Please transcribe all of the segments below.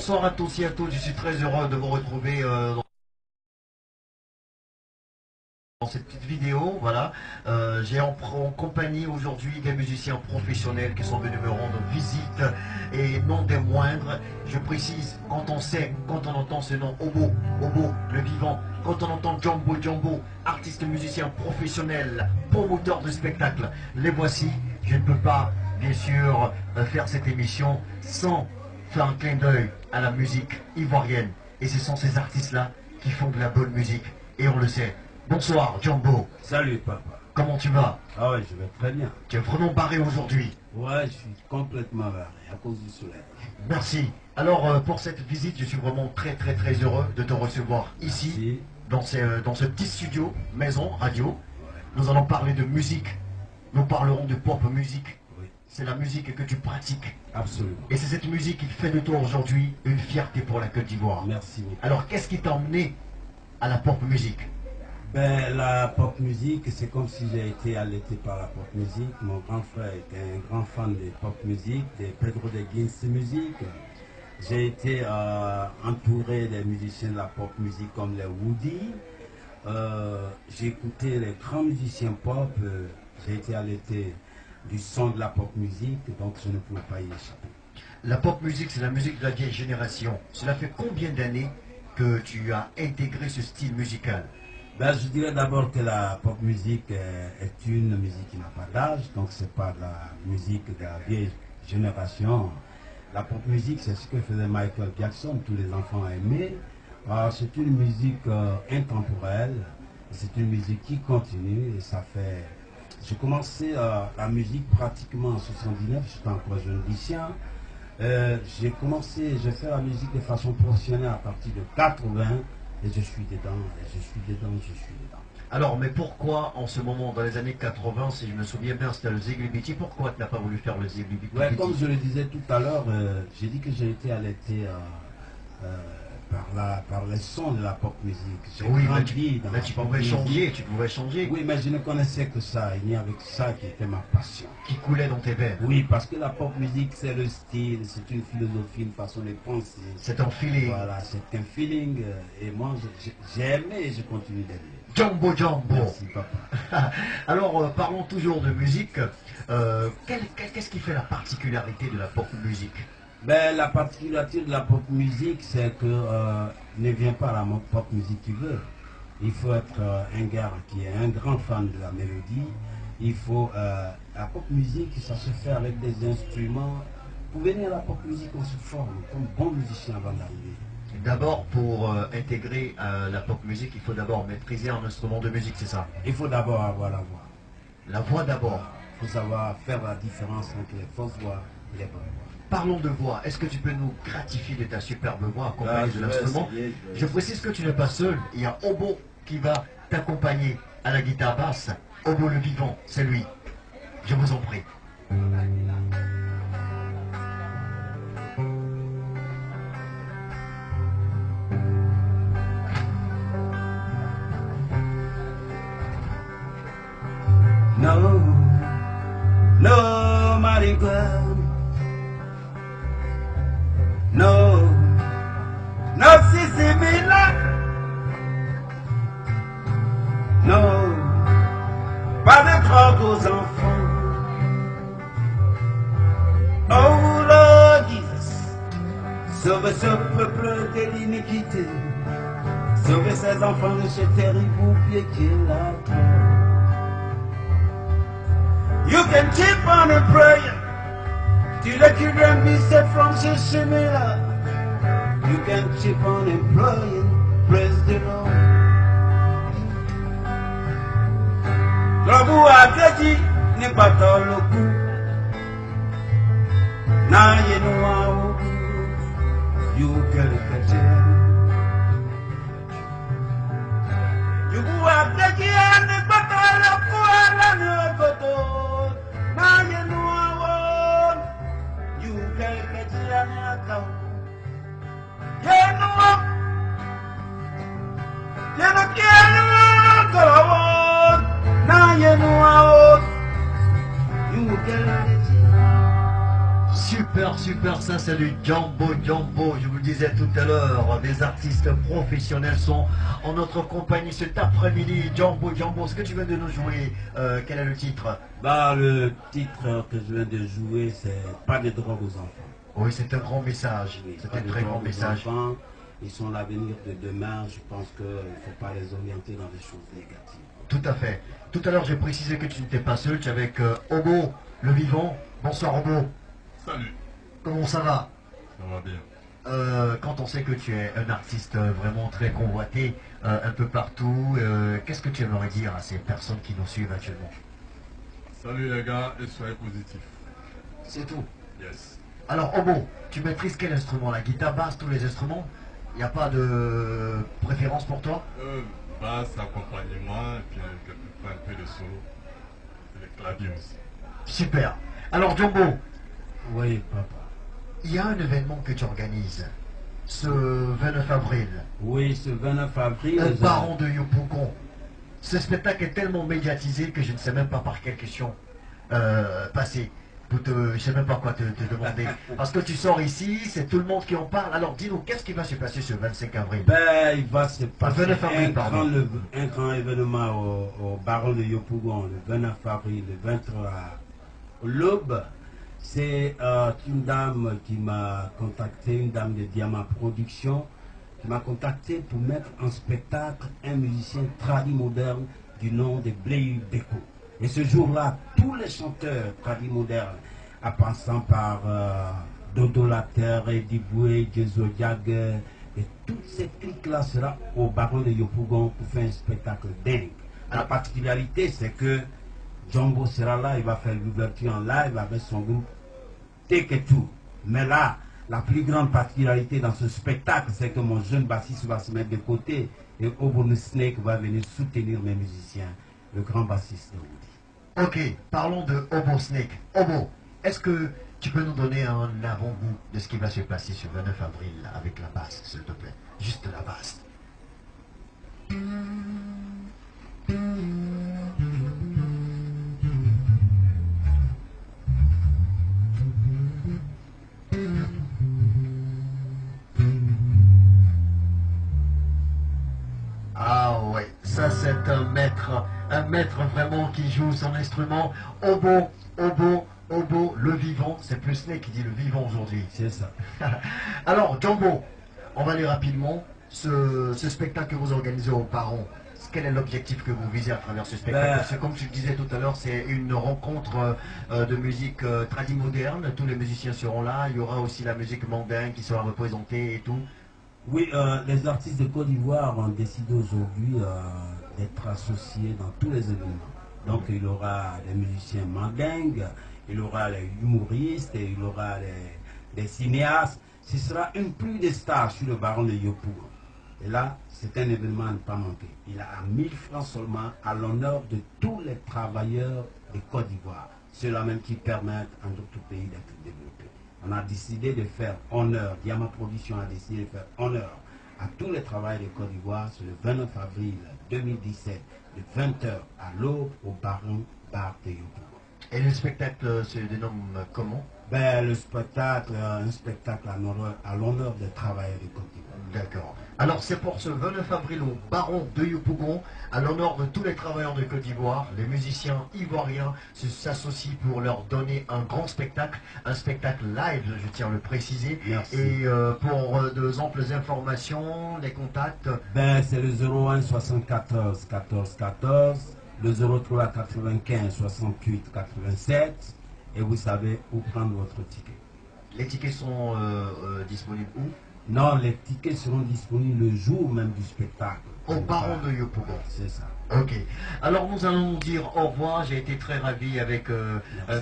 bonsoir à tous et à toutes. Je suis très heureux de vous retrouver dans cette petite vidéo. Voilà, j'ai en compagnie aujourd'hui des musiciens professionnels qui sont venus me rendre visite et non des moindres. Je précise, quand on entend ce nom Obo, le vivant, quand on entend Djambo, artiste musicien professionnel, promoteur de spectacle, les voici. Je ne peux pas, bien sûr, faire cette émission sans faire un clin d'œil à la musique ivoirienne. Et ce sont ces artistes-là qui font de la bonne musique. Et on le sait. Bonsoir, Djambo. Salut, papa. Comment tu vas? Ah ouais, je vais très bien. Tu es vraiment barré aujourd'hui. Ouais, je suis complètement barré à cause du soleil. Merci. Alors, pour cette visite, je suis vraiment très heureux de te recevoir ici, dans ce petit studio, maison, radio. Ouais. Nous allons parler de musique. Nous parlerons de pop musique. Oui. C'est la musique que tu pratiques. Absolument. Et c'est cette musique qui fait de toi aujourd'hui une fierté pour la Côte d'Ivoire. Merci beaucoup. Alors, qu'est-ce qui t'a emmené à la pop musique? Ben, la pop musique, c'est comme si j'ai été allaité par la pop musique. Mon grand frère était un grand fan de pop musique, de Pedro de Guins musique. J'ai été entouré des musiciens de la pop musique comme les Woody. J'ai écouté les grands musiciens pop. J'ai été allaité du son de la pop musique, donc je ne pouvais pas y échapper. La pop musique, c'est la musique de la vieille génération. Cela fait combien d'années que tu as intégré ce style musical? Ben, je dirais d'abord que la pop musique est une musique qui n'a pas d'âge, donc c'est pas de la musique de la vieille génération. La pop musique, c'est ce que faisait Michael Jackson, tous les enfants aimaient. C'est une musique intemporelle, c'est une musique qui continue et ça fait... J'ai commencé la musique pratiquement en 79, j'étais encore jeune lycéen. J'ai fait la musique de façon professionnelle à partir de 80. Et je suis dedans, je suis dedans. Alors, mais pourquoi en ce moment, dans les années 80, si je me souviens bien, c'était le Ziglibiti, pourquoi tu n'as pas voulu faire le Ziglibiti? Ouais, comme je le disais tout à l'heure, j'ai dit que j'ai été allaité par les sons de la pop musique. Oui, mais tu pouvais changer. Oui, mais je ne connaissais que ça, il n'y avait que ça qui était ma passion. Qui coulait dans tes veines. Oui, parce que la pop musique, c'est le style, c'est une philosophie, une façon de penser. C'est un feeling. Voilà, c'est un feeling, et moi, j'ai aimé et je continue d'aimer. Djambo. Merci, papa. Alors, parlons toujours de musique. Qu'est-ce qui fait la particularité de la pop musique? Ben, la particularité de la pop musique, c'est que ne vient pas la pop musique qui veut. Il faut être un gars qui est un grand fan de la mélodie. Il faut la pop musique, ça se fait avec des instruments. Pour venir à la pop musique, on se forme comme bon musicien avant d'arriver. D'abord, pour intégrer la pop musique, il faut d'abord maîtriser un instrument de musique, c'est ça? Il faut d'abord avoir la voix. La voix d'abord. Il faut savoir faire la différence entre les fausses voix et les bonnes voix. Parlons de voix. Est-ce que tu peux nous gratifier de ta superbe voix accompagnée de l'instrument? Je précise que tu n'es pas seul. Il y a Obo qui va t'accompagner à la guitare basse. Obo le vivant, c'est lui. Je vous en prie. No, Marigua. No, Sissi Mila. No, pas de drogue aux enfants. Oh Lord Jesus, sauve ce peuple de l'iniquité. Sauve ces enfants de ce terrible oublié qui est là. You can keep on a prayer till the children be saved from Shishimila. You can keep on employing, praise the Lord. Lọ́bù àkẹ́jì nípa tọ́lọ́kù náà yẹnu wa ó yóò kẹ́lẹ́kẹ́jẹ́. Lọ́bù àkẹ́jì nípa tọ́lọ́kù ẹlẹ́nu ọgọ́tọ̀ náà yẹnu wa ó yóò kẹ́lẹ́kẹ́jẹ́ ní àkàwọ̀. Yẹnu wa yẹnu kí ẹnu wa gọ̀wọ́. Super, super, ça c'est du Jumbo Jumbo, je vous le disais tout à l'heure, des artistes professionnels sont en notre compagnie cet après-midi. Jumbo Jumbo, ce que tu viens de nous jouer, quel est le titre? Bah, le titre que je viens de jouer, c'est Pas de drogue aux enfants. Oui, c'est un grand message, Oui, c'est pas un de très grand drogue aux message. enfants. Ils sont l'avenir de demain. Je pense qu'il ne faut pas les orienter dans des choses négatives. Tout à fait. Tout à l'heure j'ai précisé que tu n'étais pas seul, tu es avec Obo, le vivant. Bonsoir Obo, Salut, comment ça va? ça va bien. Quand on sait que tu es un artiste vraiment très convoité un peu partout, qu'est-ce que tu aimerais dire à ces personnes qui nous suivent actuellement? Salut les gars et soyez positifs. C'est tout. Yes. Alors Obo, tu maîtrises quel instrument? La guitare, basse, tous les instruments? Il n'y a pas de préférence pour toi? Basse, accompagnement, et puis quelquefois un peu de solo. Et les claviers aussi. Super. Alors Jumbo, Oui, papa. il y a un événement que tu organises ce 29 avril. Oui, ce 29 avril. Un baron de Yopougon. Ce spectacle est tellement médiatisé que je ne sais même pas par quelle question passer. Je ne sais même pas quoi te demander. Parce que tu sors ici, c'est tout le monde qui en parle. Alors dis-nous, qu'est-ce qui va se passer ce 25 avril? Ben, il va se passer 29 avril, pardon. un grand événement au Baron de Yopougon le 29 avril, le 23 au l'aube. C'est une dame qui m'a contacté, une dame de Diamant Production, qui m'a contacté pour mettre en spectacle un musicien tradit moderne du nom de Bleu Beko. Et ce jour-là, tous les chanteurs tradis modernes, en passant par Dodo Later, Eddie Boué, Jezo Jagger, et toute cette clique-là sera au Baron de Yopougon pour faire un spectacle dingue. La particularité, c'est que Jumbo sera là, il va faire l'ouverture en live avec son groupe Take It Two. Mais là, la plus grande particularité dans ce spectacle, c'est que mon jeune bassiste va se mettre de côté et Obo Snake va venir soutenir mes musiciens, le grand bassiste de Woody. Ok, parlons de Obo Snake. Obo, est-ce que tu peux nous donner un avant-goût de ce qui va se passer ce 29 avril avec la basse, s'il te plaît? Juste la basse. Ah ouais, ça c'est un maître vraiment qui joue son instrument. Obo, Obo, Obo, le vivant. C'est plus Snake qui dit le vivant aujourd'hui. C'est ça. Alors, Jumbo, on va aller rapidement. Ce spectacle que vous organisez aux parents, quel est l'objectif que vous visez à travers ce spectacle? Ben, Parce que comme tu le disais tout à l'heure, c'est une rencontre de musique tradie moderne. Tous les musiciens seront là. Il y aura aussi la musique mandingue qui sera représentée et tout. Oui, les artistes de Côte d'Ivoire ont décidé aujourd'hui d'être associés dans tous les événements. Donc il y aura des musiciens mandingues, il y aura les humoristes, et il y aura les cinéastes. Ce sera une pluie de stars sur le Baron de Yopougon. Et là, c'est un événement à ne pas manquer. Il a 1000 francs seulement à l'honneur de tous les travailleurs de Côte d'Ivoire. Ceux-là même qui permettent à notre pays d'être développé. On a décidé de faire honneur, Diamant Production a décidé de faire honneur à tous les travailleurs de Côte d'Ivoire sur le 29 avril 2017, de 20h à l'aube au Baron Bar de Yopougon. Et le spectacle se dénomme comment? Ben, le spectacle, un spectacle à l'honneur des travailleurs de Côte d'Ivoire. D'accord. Alors c'est pour ce 29 avril au Baron de Yopougon, à l'honneur de tous les travailleurs de Côte d'Ivoire, les musiciens ivoiriens s'associent pour leur donner un grand spectacle, un spectacle live, je tiens à le préciser. Merci. Et pour de amples informations, les contacts. Ben, c'est le 01 74 14 14, le 03 95 68 87, et vous savez où prendre votre ticket. Les tickets sont disponibles où? Non, les tickets seront disponibles le jour même du spectacle. Au Baron de Yopougon. C'est ça. Ok. Alors nous allons nous dire au revoir. J'ai été très ravi avec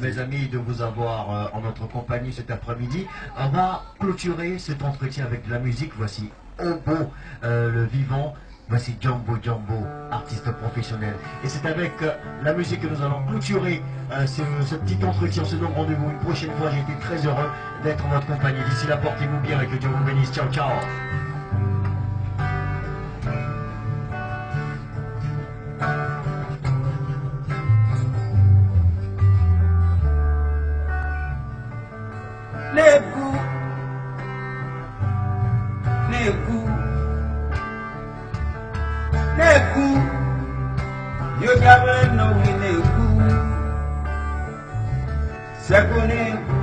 mes amis de vous avoir en notre compagnie cet après-midi. On va clôturer cet entretien avec de la musique. Voici Obo, le vivant. Voici Jumbo Jumbo, artiste professionnel. Et c'est avec la musique que nous allons clôturer ce petit entretien, ce long rendez-vous. Une prochaine fois, j'ai été très heureux d'être en votre compagnie. D'ici là, portez-vous bien et que Dieu vous bénisse. Ciao, ciao. c'est connu.